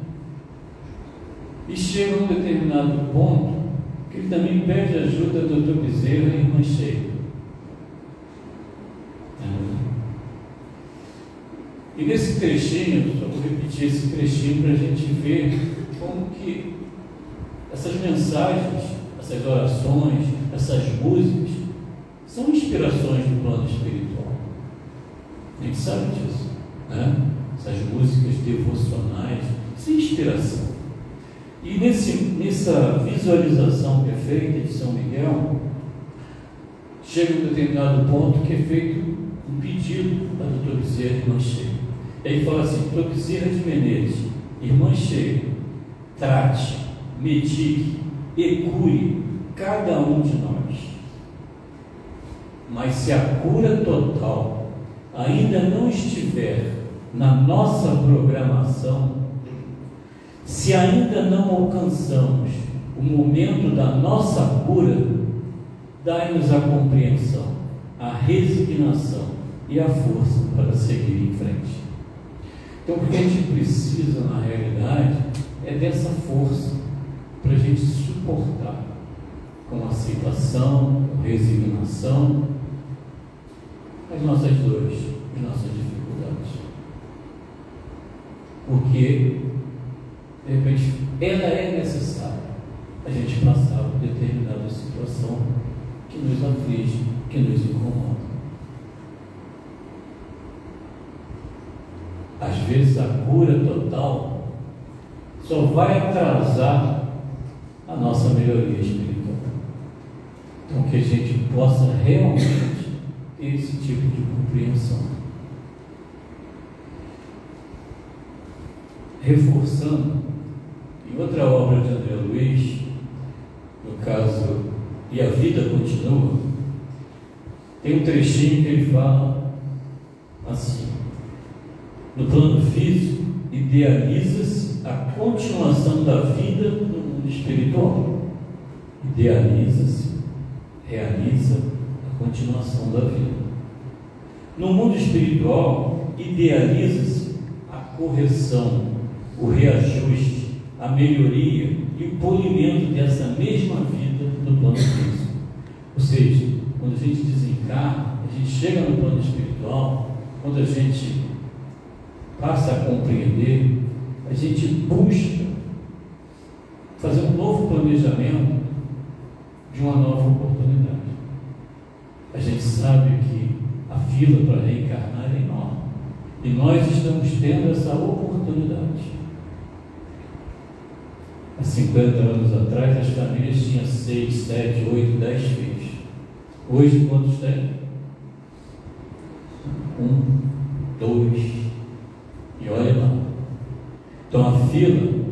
E chega a um determinado ponto que ele também pede ajuda do Dr. Bezerra e Irmã Sheila. E nesse trechinho, só vou repetir esse trechinho para a gente ver como que essas mensagens, essas orações, essas músicas são inspirações do plano espiritual. A gente sabe disso, né? Essas músicas devocionais, isso é inspiração. E nessa visualização que é feita de São Miguel, chega um determinado ponto que é feito um pedido para o Dr. Bezerra e Irmã Sheila. Ele fala assim: Dr. Bezerra de Menezes, Irmã Sheila, trate, medique e cure cada um de nós. Mas se a cura total ainda não estiver na nossa programação, se ainda não alcançamos o momento da nossa cura, dai-nos a compreensão, a resignação e a força para seguir em frente. Então, o que a gente precisa, na realidade, é dessa força para a gente suportar com aceitação, com resignação, as nossas dores, as nossas dificuldades. Porque, de repente, ela é necessária a gente passar por determinada situação que nos aflige, que nos incomoda. Às vezes a cura total só vai atrasar a nossa melhoria espiritual. Então, que a gente possa realmente ter esse tipo de compreensão. Reforçando, em outra obra de André Luiz, no caso E a Vida Continua, tem um trechinho que ele fala assim: no plano físico, idealiza-se a continuação da vida no mundo espiritual. Idealiza-se, realiza a continuação da vida. No mundo espiritual, idealiza-se a correção, o reajuste, a melhoria e o polimento dessa mesma vida no plano físico. Ou seja, quando a gente desencarna, a gente chega no plano espiritual, quando a gente passa a compreender, a gente busca fazer um novo planejamento de uma nova oportunidade. A gente sabe que a fila para reencarnar é enorme. E nós estamos tendo essa oportunidade. Há 50 anos atrás, as famílias tinham 6, 7, 8, 10 filhos. Hoje, quantos têm? 1, 2. E olha lá. Então, a fila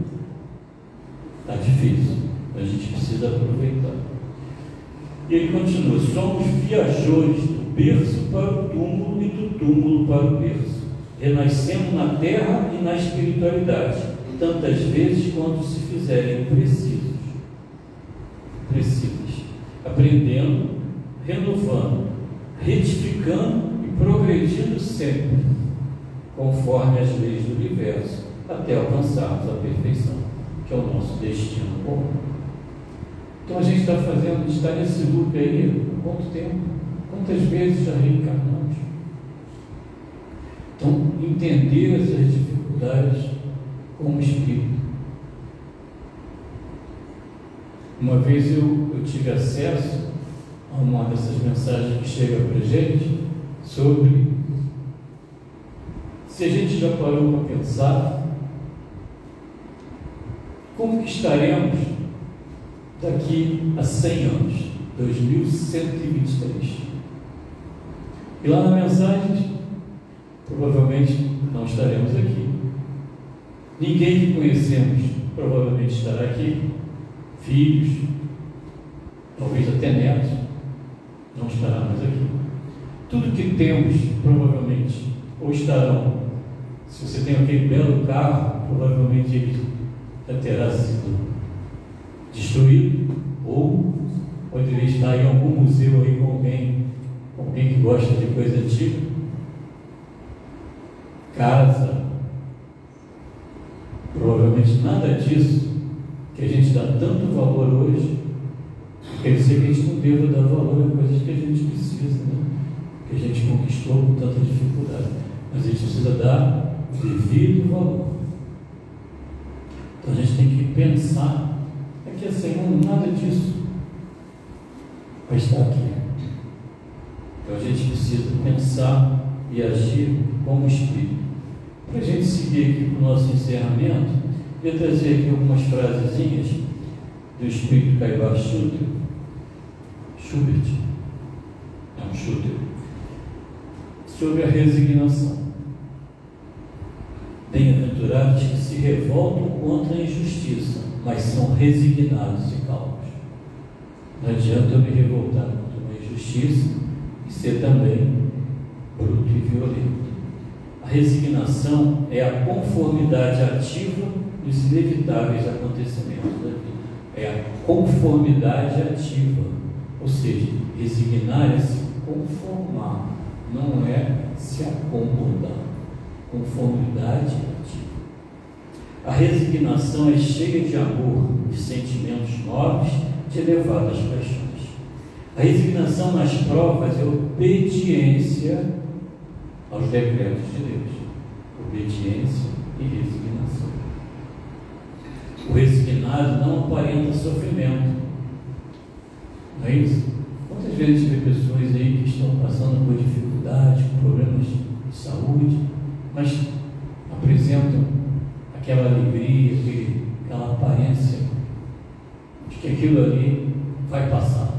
está difícil. A gente precisa aproveitar. E ele continua: somos viajores do berço para o túmulo e do túmulo para o berço, renascendo na terra e na espiritualidade, tantas vezes quanto se fizerem precisos, aprendendo, renovando, retificando e progredindo sempre, conforme as leis do universo, até alcançarmos a perfeição, que é o nosso destino comum. Então a gente está nesse loop aí há quanto tempo? Quantas vezes já reencarnamos? Então, entender essas dificuldades como espírito. Uma vez eu tive acesso a uma dessas mensagens que chega para a gente sobre se a gente já parou para pensar como que estaremos daqui a 100 anos, 2123. E lá na mensagem, provavelmente não estaremos aqui. Ninguém que conhecemos provavelmente estará aqui. Filhos, talvez até netos, não estará mais aqui. Tudo que temos, provavelmente, ou estarão. Se você tem aquele belo carro, provavelmente ele já terá sido destruído, ou poderia estar em algum museu aí com alguém que gosta de coisa antiga. Casa, provavelmente nada disso que a gente dá tanto valor hoje, quer dizer que a gente não deva dar valor a coisas que a gente precisa, né? Que a gente conquistou com tanta dificuldade, mas a gente precisa dar o devido valor. Então a gente tem que pensar, daqui a 100 anos nada disso vai estar aqui. Então a gente precisa pensar e agir como espírito. Para a gente seguir aqui para o nosso encerramento, eu ia trazer aqui algumas frasezinhas do espírito Caibar Schubert, sobre a resignação. Bem-aventurados que se revoltam contra a injustiça, mas são resignados e calmos. Não adianta eu me revoltar contra uma injustiça e ser também bruto e violento. A resignação é a conformidade ativa dos inevitáveis acontecimentos da vida. É a conformidade ativa, ou seja, resignar é se conformar, não é se acomodar. Conformidade ativa. A resignação é cheia de amor, de sentimentos nobres, de elevadas paixões. A resignação nas provas é obediência aos decretos de Deus. Obediência e resignação. O resignado não aparenta sofrimento. Não é isso? Quantas vezes vê pessoas aí que estão passando por dificuldades, com problemas de saúde, mas apresentam aquela alegria, aquela aparência de que aquilo ali vai passar.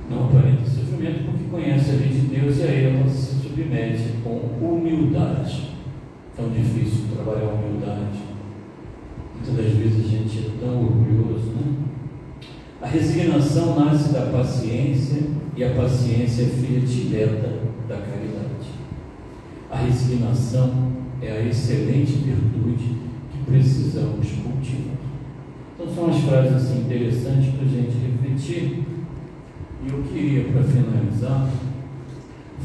Não aparenta sofrimento porque conhece a lei de Deus e a ela se submete com humildade. Tão difícil trabalhar a humildade. Muitas das vezes a gente é tão orgulhoso, né? A resignação nasce da paciência e a paciência é filha direta da caridade. A resignação é a excelente virtude que precisamos cultivar. Então são umas frases assim, interessantes para a gente refletir. E eu queria, para finalizar,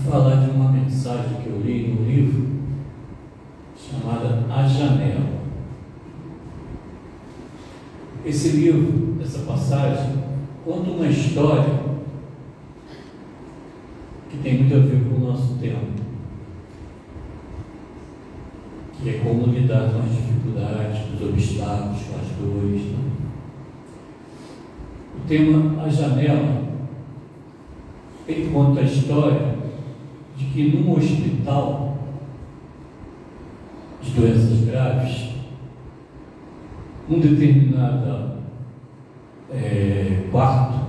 falar de uma mensagem que eu li no livro chamada A Janela. Esse livro, essa passagem, conta uma história que tem muito a ver com o nosso tempo, que é como lidar com as dificuldades, com os obstáculos, com as dores. Né? O tema A Janela, ele conta a história de que num hospital de doenças graves, um determinado quarto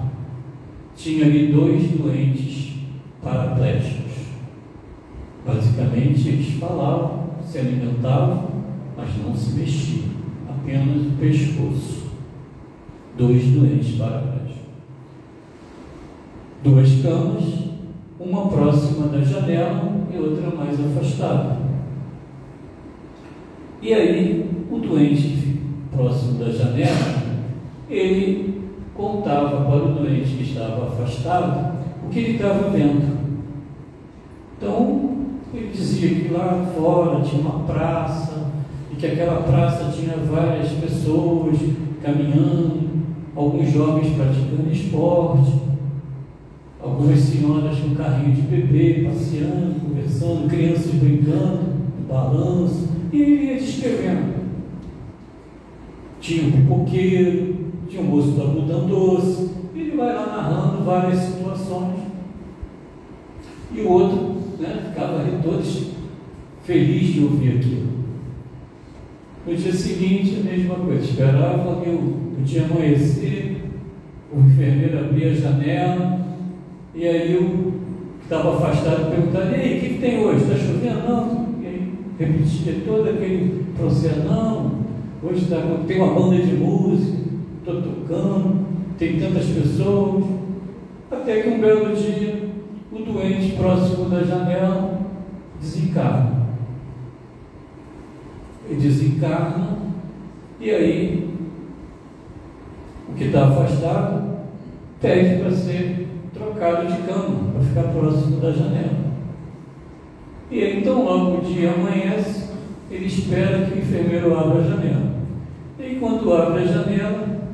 tinha ali 2 doentes paraplégicos. Basicamente, eles falavam, se alimentavam, mas não se mexiam, apenas o pescoço. 2 doentes paraplégicos. 2 camas, uma próxima da janela e outra mais afastada. E aí, o doente próximo da janela, ele contava para o doente que estava afastado o que ele estava vendo. Então, ele dizia que lá fora tinha uma praça e que aquela praça tinha várias pessoas caminhando, alguns jovens praticando esporte, algumas senhoras com carrinho de bebê, passeando, conversando, crianças brincando, balanço, e ele ia descrevendo. Tinha um pipoqueiro, tinha um moço da algodão doce, e ele vai lá narrando várias situações. E o outro, ficava ali todos felizes de ouvir aquilo. No dia seguinte, a mesma coisa, esperava que o dia amanhecer, o enfermeiro abria a janela, e aí o que estava afastado perguntava: e aí, o que tem hoje? Está chovendo? Não. E aí repetia todo aquele processo: não, hoje tem uma banda de música, estou tocando, tem tantas pessoas. Até que um belo dia, o doente próximo da janela desencarna. Ele desencarna, e aí o que está afastado pede para ser trocado de cama, para ficar próximo da janela. E aí, então, logo o dia amanhece, ele espera que o enfermeiro abra a janela. E quando abre a janela,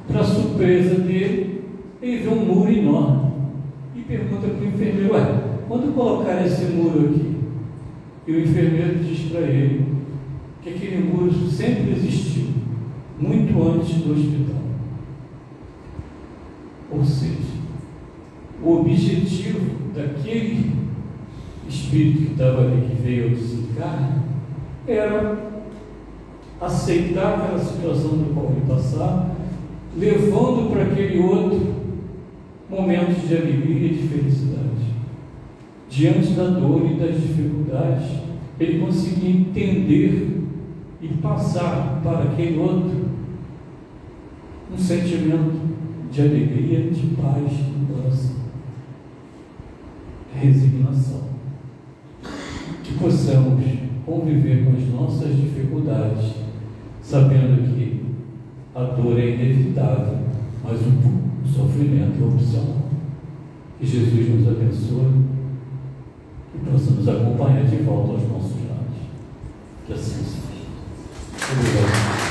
para surpresa dele, ele vê um muro enorme e pergunta para o enfermeiro: quando colocar esse muro aqui? E o enfermeiro diz para ele que aquele muro sempre existiu, muito antes do hospital. Ou seja, o objetivo daquele espírito que estava ali, que veio ao desencarne, era aceitar aquela situação do qual ele passava, levando para aquele outro momentos de alegria e de felicidade. Diante da dor e das dificuldades, ele conseguia entender e passar para aquele outro um sentimento de alegria, de paz, de mudança, resignação. Que possamos conviver com as nossas dificuldades, sabendo que a dor é inevitável, mas o sofrimento é opcional. Que Jesus nos abençoe e possa nos acompanhar de volta aos nossos lares. Que assim seja. Obrigado.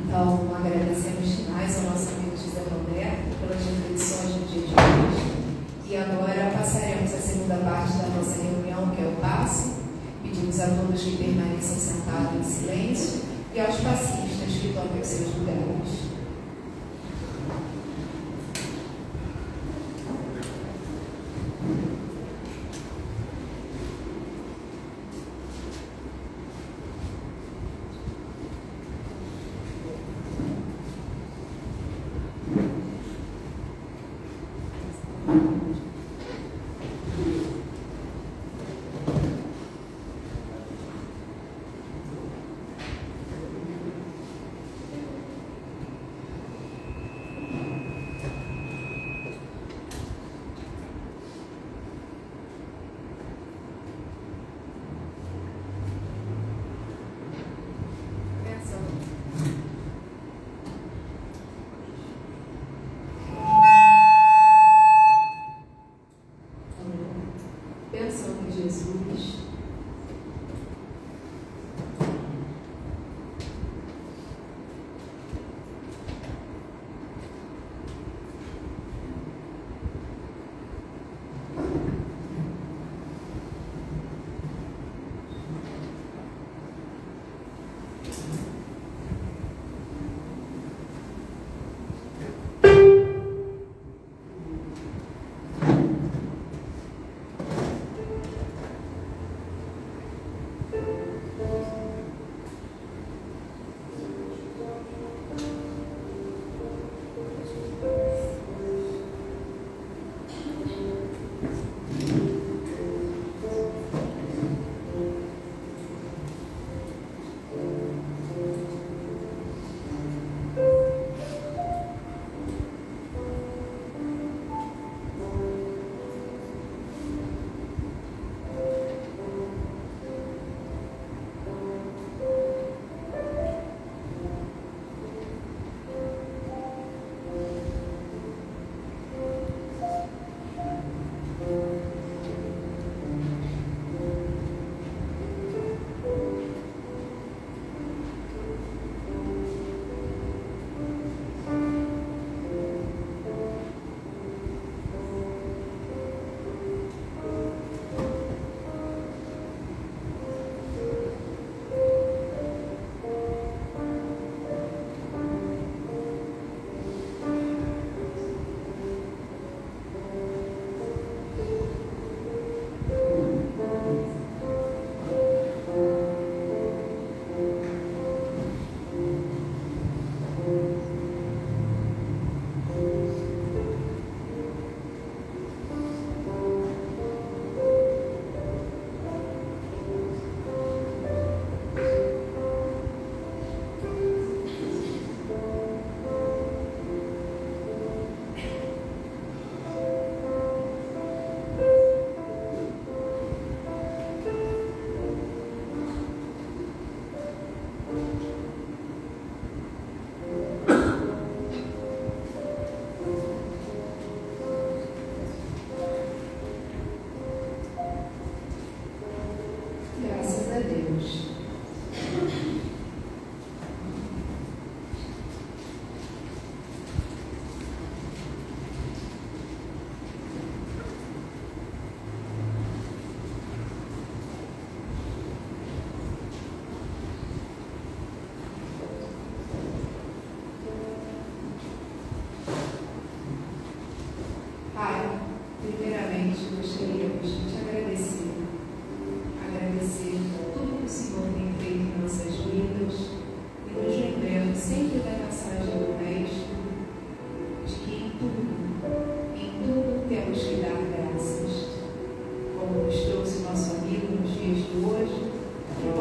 Então, agradecemos demais ao nosso amigo José Roberto pelas reflexões do dia de hoje. E agora passaremos à segunda parte da nossa reunião, que é o passe. Pedimos a todos que permaneçam sentados em silêncio e aos passistas que tomem os seus lugares.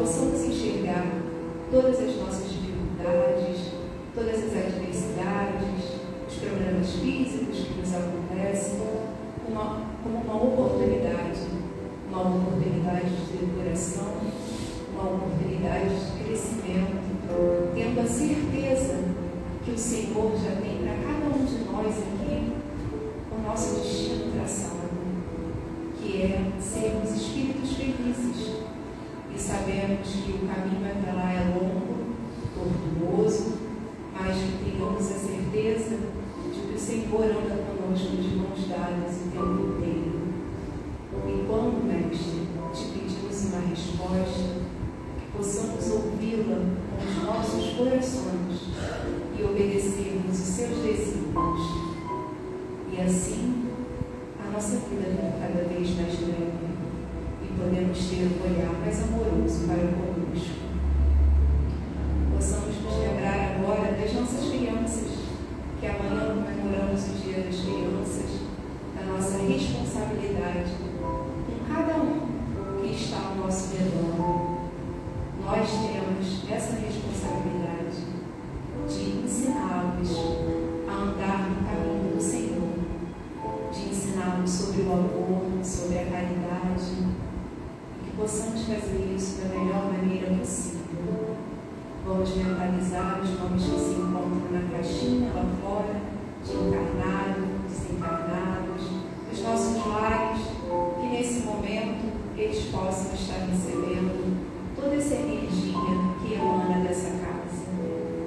possamos enxergar todas as nossas dificuldades, todas as adversidades, os problemas físicos que nos acontecem, como uma oportunidade de depuração, uma oportunidade de crescimento, tendo a certeza que o Senhor já tem para cada um de nós aqui o nosso destino traçado, que é sermos espíritos felizes. E sabemos que o caminho até lá é longo, tortuoso, mas que tenhamos a certeza de que o Senhor anda conosco de mãos dadas o tempo inteiro. E quando, Mestre, te pedimos uma resposta, que possamos ouvi-la com os nossos corações e obedecermos os seus desígnios. E assim, a nossa vida fica cada vez mais leve e podemos ter um olhar mais amoroso para conosco. Possamos nos lembrar agora das nossas crianças, que amanhã comemoramos o Dia das Crianças, da nossa responsabilidade com cada um que está ao nosso redor. Nós temos essa responsabilidade de ensiná-los a andar no caminho do Senhor, de ensiná-los sobre o amor, sobre a caridade, e que possamos fazer isso da melhor maneira possível. Vamos mentalizar os nomes que se encontram na caixinha lá fora, de encarnado, desencarnados, os nossos lares, que nesse momento eles possam estar recebendo toda essa energia que emana dessa casa.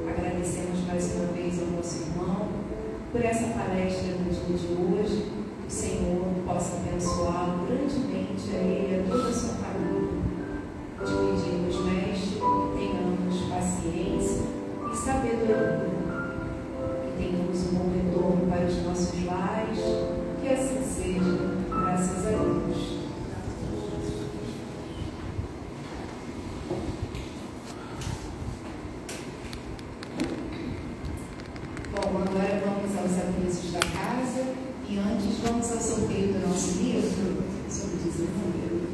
Agradecemos mais uma vez ao nosso irmão por essa palestra do dia de hoje. Que o Senhor possa abençoá-lo grandemente, a ele e a toda a sua família. Te pedimos, Mestre, que tenhamos paciência e sabedoria, que tenhamos um bom retorno para os nossos lares, que assim seja, graças a Deus. Bom, agora vamos aos avisos da casa e antes vamos ao sorteio do nosso livro sobre desenvolvimento.